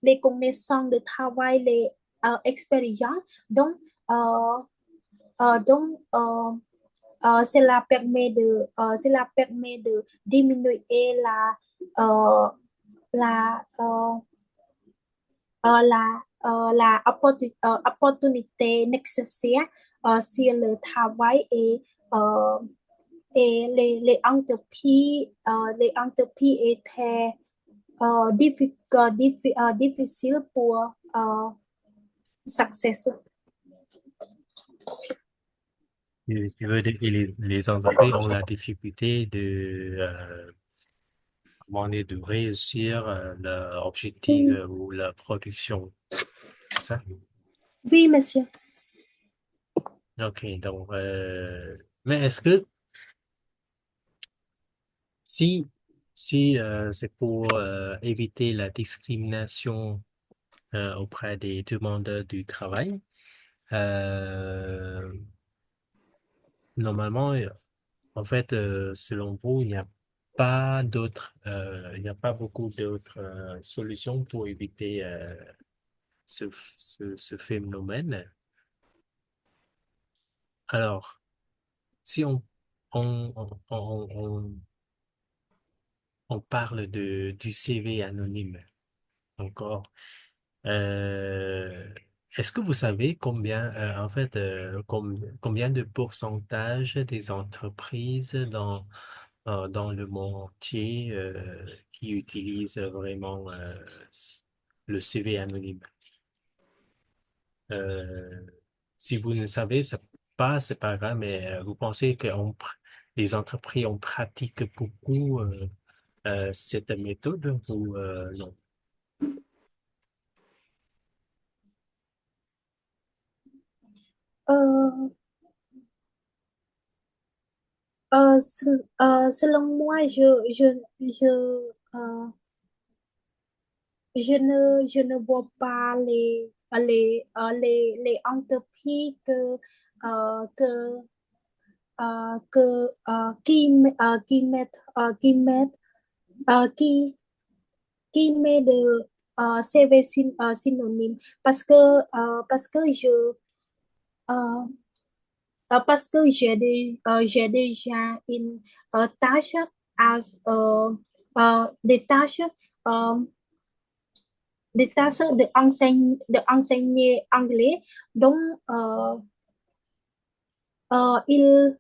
les connaissances de travail les expériences euh, donc cela permet de diminuer euh, la opportunité nécessaire sur le travail et les entreprises étaient difficiles pour succès. Tu veux dire que les entreprises ont la difficulté de, comment dire, de réussir leur objectif ou leur production, c'est ça? Oui, monsieur. Ok, donc, mais est-ce que si, si c'est pour éviter la discrimination auprès des demandeurs du travail, euh, normalement, en fait, selon vous, il n'y a pas il n'y a pas beaucoup d'autres solutions pour éviter ce phénomène. Alors, si on parle du CV anonyme encore, euh, est-ce que vous savez combien, en fait, combien de pourcentage des entreprises dans le monde entier qui utilisent vraiment le CV anonyme? Euh, Si vous ne savez c'est pas grave, mais vous pensez que les entreprises on pratique beaucoup cette méthode ou non? Euh, selon moi, je, euh, je ne vois pas les entreprises que, qui mettent, qui met de CV synonyme parce que euh, parce que j'ai déjà une tâche des tâches euh, des tâches de enseigner anglais donc il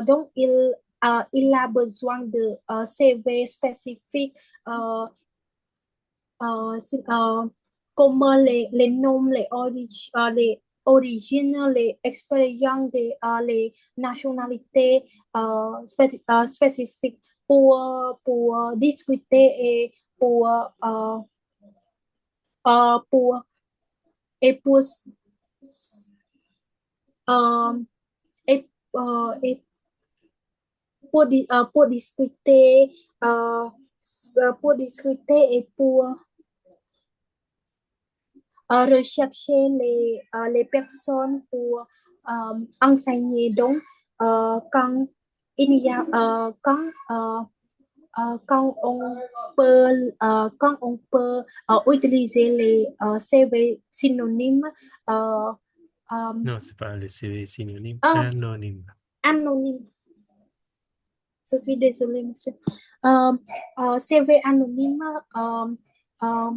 donc il a besoin de CV spécifique euh, comme les noms, les origines, les expériences, les nationalités spécifiques pour discuter et pour, et pour, euh, et, et pour discuter, pour discuter et pour rechercher les personnes pour enseigner. Donc, quand il y a quand on peut utiliser les CV synonymes euh, euh, Non, c'est pas le CV synonyme, ah, anonyme. anonyme. Je suis désolée, monsieur. Euh, CV anonyme, euh, euh,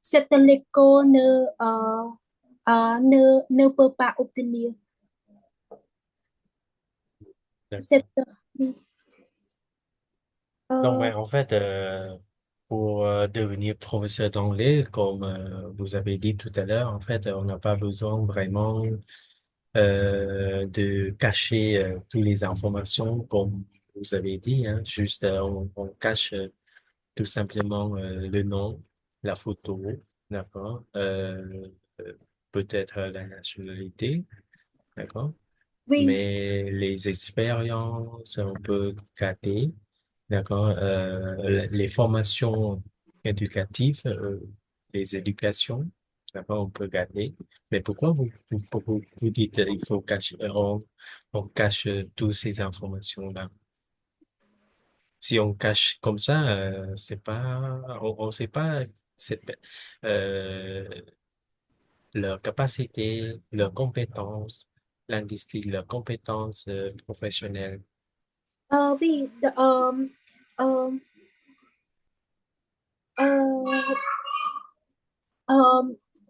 cette école ne peut pas obtenir. D'accord. Cette, Donc, euh, ben, en fait, pour devenir professeur d'anglais, comme vous avez dit tout à l'heure, en fait, on n'a pas besoin vraiment de cacher toutes les informations, comme vous avez dit, hein. Juste, on cache tout simplement le nom, la photo, d'accord, peut-être la nationalité, d'accord, oui, mais les expériences, on peut garder. D'accord. Les formations éducatives, les éducations, d'accord, on peut garder. Mais pourquoi vous dites il faut cacher, on cache toutes ces informations-là? Si on cache comme ça, c'est pas, on sait pas c'est, euh, leur capacité, leurs compétences linguistiques, leurs compétences professionnelles. oui, um, euh,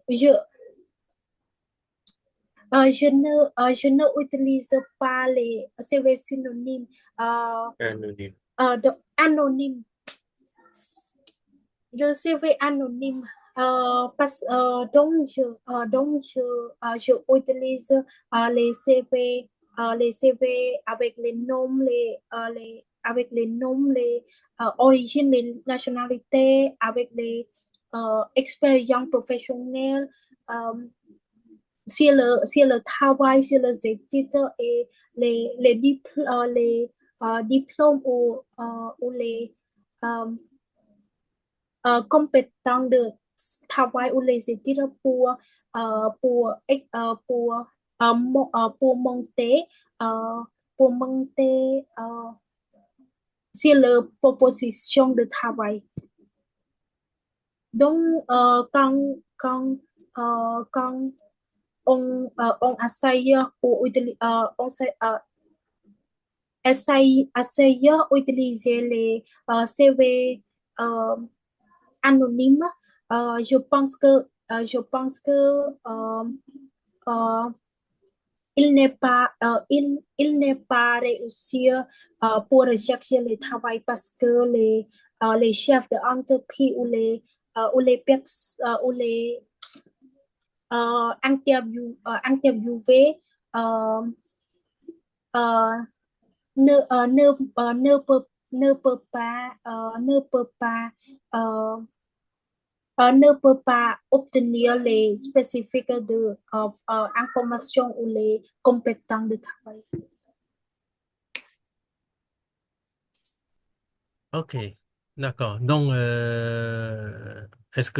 je, je ne utilise pas les CV synonymes Anonyme. anonymes. Je CV anonyme je utilise les CV les CV avec les noms avec les noms les origines les nationalités avec les expériences professionnelles euh, sur le travail, sur les études et les diplômes ou les euh, compétences de travail ou les études pour monter euh, sur la proposition de travail. Donc, quand on essaye essaye utiliser les CV euh, anonymes, je pense que euh, euh, il n'est pas réussi pour rechercher le travail parce que les chefs d'entreprise ou les, ou les interviewés euh, euh, euh, ne peut pas obtenir les spécifiques de informations ou les compétences de travail. Ok, d'accord. Donc, est-ce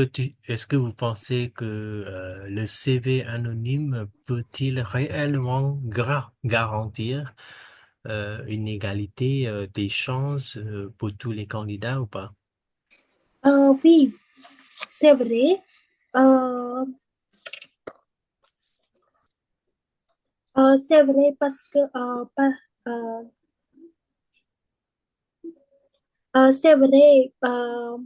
que vous pensez que le CV anonyme peut-il réellement garantir une égalité des chances pour tous les candidats ou pas? Oui, c'est vrai. Euh, c'est vrai parce que euh, c'est vrai. Euh,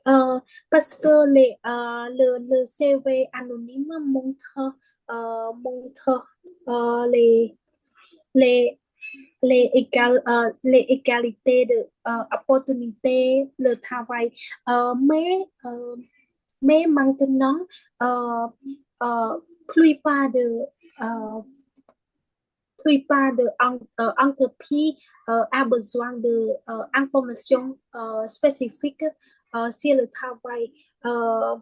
euh, parce que le CV anonyme montre les les les égalités de opportunités le travail. Mais maintenant euh, euh, plus pas de euh, plupart de entreprises a besoin de informations spécifiques sur le travail. Euh,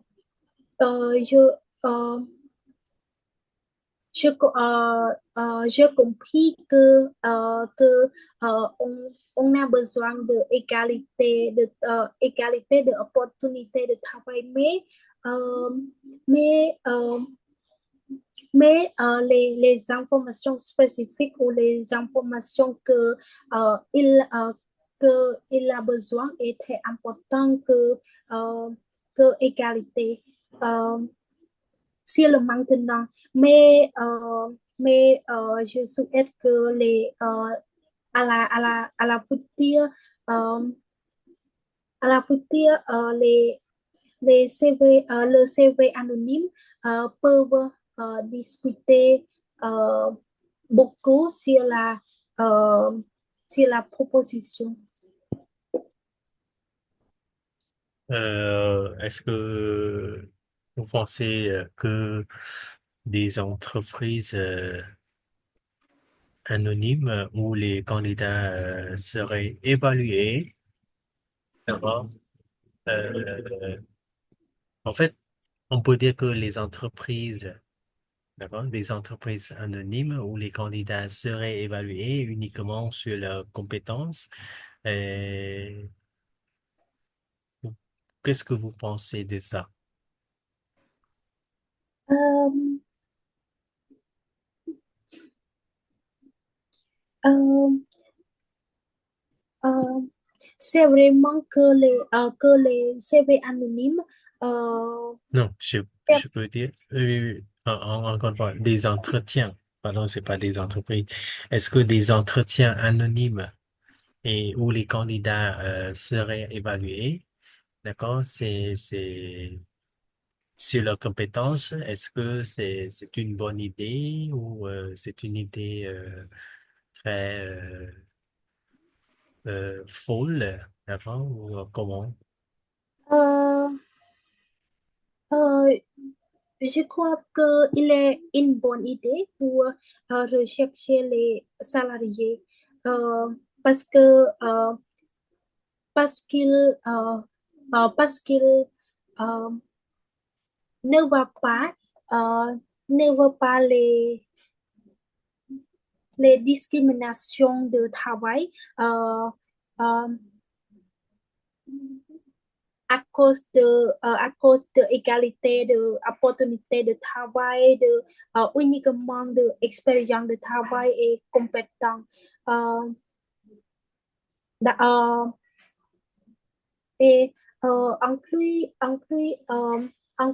euh, je, euh, j'ai compris on a besoin de égalité de opportunités de travail, euh, mais les informations spécifiques ou les informations que il a besoin est très important que égalité. Euh, sur le maintenant. Je souhaite que à la future, euh, les CV, le CV anonyme peuvent discuter euh, beaucoup euh, sur la proposition. Est-ce que vous pensez que des entreprises anonymes où les candidats seraient évalués d'abord, euh, en fait, on peut dire que les entreprises, d'abord, des entreprises anonymes où les candidats seraient évalués uniquement sur leurs compétences. Euh, Qu'est-ce que vous pensez de ça? Euh, euh, euh, c'est vraiment que les CV anonymes euh, Non, je peux dire, encore une fois, des entretiens. Pardon, c'est pas des entreprises. Est-ce que des entretiens anonymes et où les candidats seraient évalués, d'accord, c'est sur leurs compétences, est-ce que c'est une bonne idée ou c'est une idée très folle, d'accord, ou comment? euh, euh, je crois qu'il est une bonne idée pour rechercher les salariés parce que parce qu'il parce qu'il euh, ne va pas ne veut pas les discriminations de travail euh, euh, à cause de égalité de opportunité de travail, de uniquement de expérience de travail et compétence. Euh, đã- ờ, et en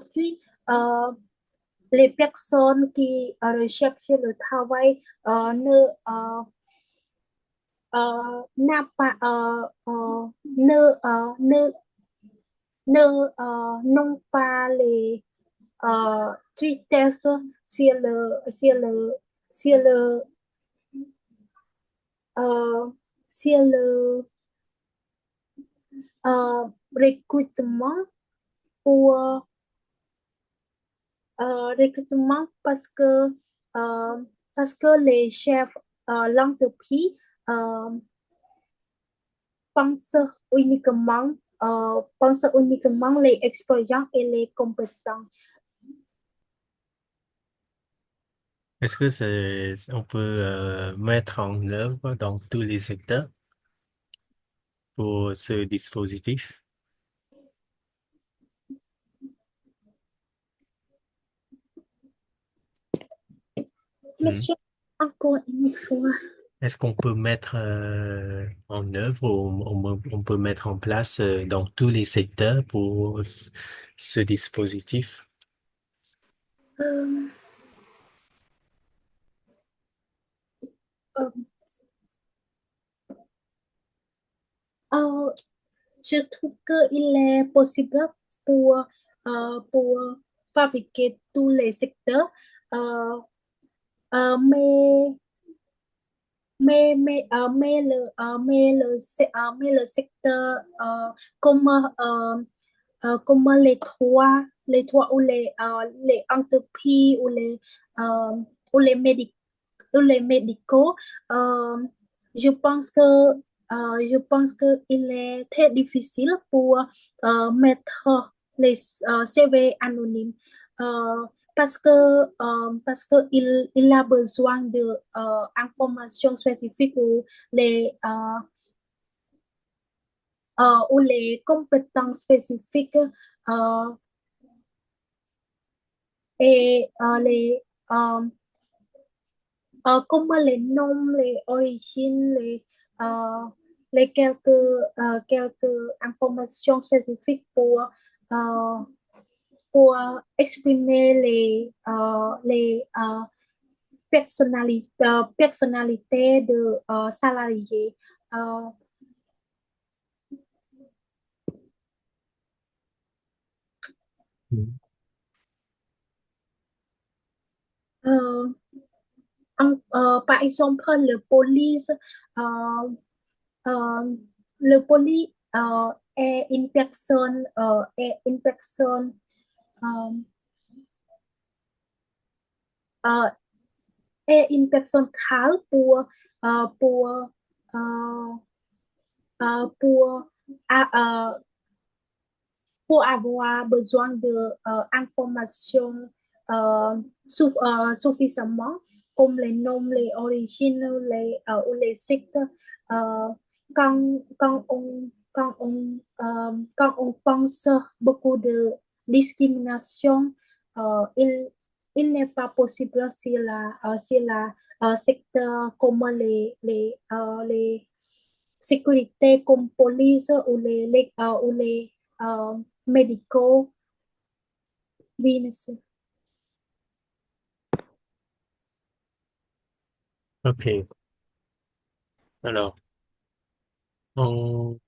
plus les personnes qui recherchent le travail n'a pas ne ne n'ont pas les critères sur sur le euh, sur le recrutement pour recrutement euh, parce que les chefs l'entreprise euh, pensent pensent uniquement les expériences et les compétences. Est-ce que on peut mettre en œuvre dans tous les secteurs pour ce dispositif? Hmm. Monsieur, encore une fois. Est-ce qu'on peut mettre en œuvre ou on peut mettre en place dans tous les secteurs pour ce dispositif? Euh, euh, euh, je trouve qu'il est possible pour, pour fabriquer tous les secteurs, euh, mais mais le secteur comme les trois les entreprises euh, ou ou les médicaux je pense je pense que il est très difficile pour mettre les CV anonymes euh, parce que il a besoin de informations spécifiques ou les compétences spécifiques euh, et comme les noms, les origines, les quelques informations spécifiques euh, pour exprimer les personnalités de salariés. Euh, Hmm. euh, par exemple, euh, euh, le police est une personne euh, euh, est une personne calme euh, pour euh, pour à, pour avoir besoin de informations suffisamment comme les noms, les origines, ou les sites. Euh, quand on pense beaucoup de discrimination, il n'est pas possible si la secteur comme les sécurités comme police ou les médicaux. Oui, monsieur. OK. Alors, on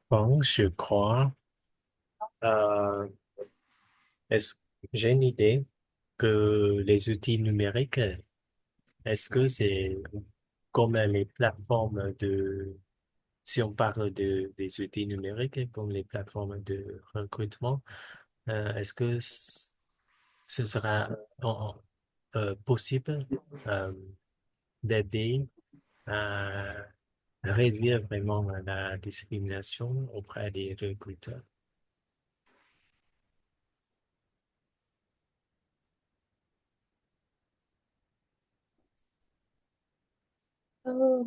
pense, je crois, euh, est-ce, j'ai une idée que les outils numériques, est-ce que c'est comme les plateformes si on parle des outils numériques, comme les plateformes de recrutement, est-ce que ce sera possible euh, d'aider réduire vraiment la discrimination auprès des recruteurs. Euh,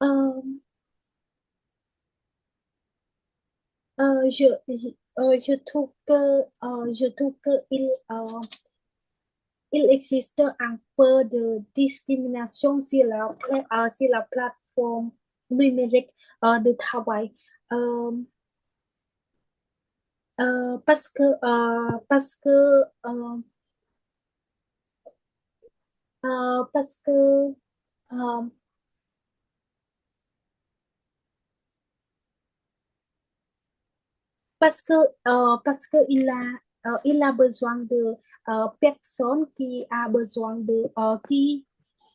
euh, je trouve que il existe un peu de discrimination sur sur la plateforme numérique de travail. Euh, parce que euh, parce que euh, parce que il a besoin de personnes qui a besoin de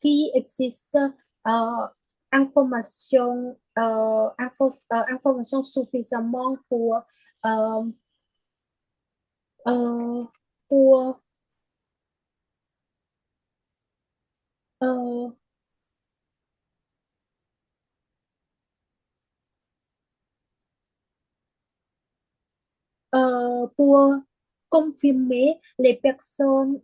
qui existe information suffisamment euh, euh, pour euh, pour confirmer les personnes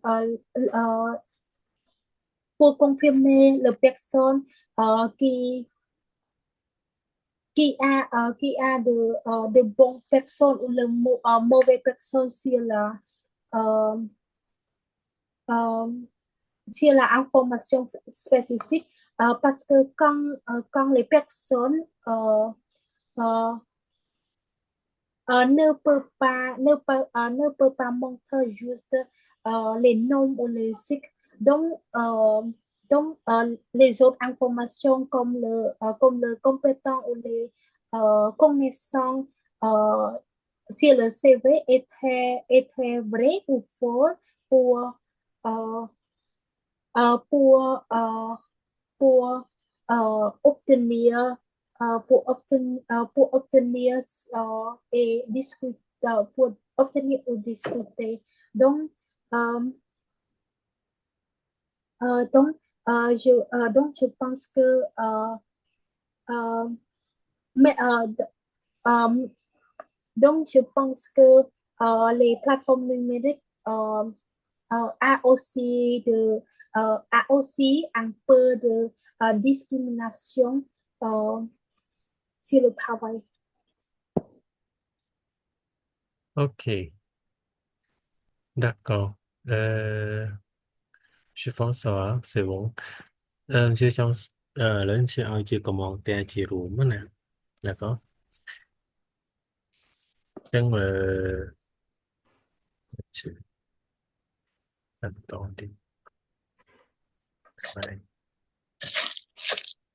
pour confirmer les personnes qui qui a de bonnes personnes ou de mauvaises personnes euh, euh, sur la information spécifique parce que quand les personnes euh, ne peut pas montrer juste les noms ou les sites. Donc, les autres informations comme le compétent ou les connaissances euh, sur le CV est très vrai ou faux pour, euh, pour, pour obtenir pour obtenir et discuter pour obtenir ou discuter donc euh, donc donc je pense que euh, mais euh, donc je pense que les plateformes numériques a aussi un peu de discrimination euh, sur le travail. OK, d'accord. Euh, je pense que ça va, c'est bon. Chưa xong lớn chưa ai chưa commentaire chỉ rủ mất nè. D'accord. Nhưng mà attendez. Ouais.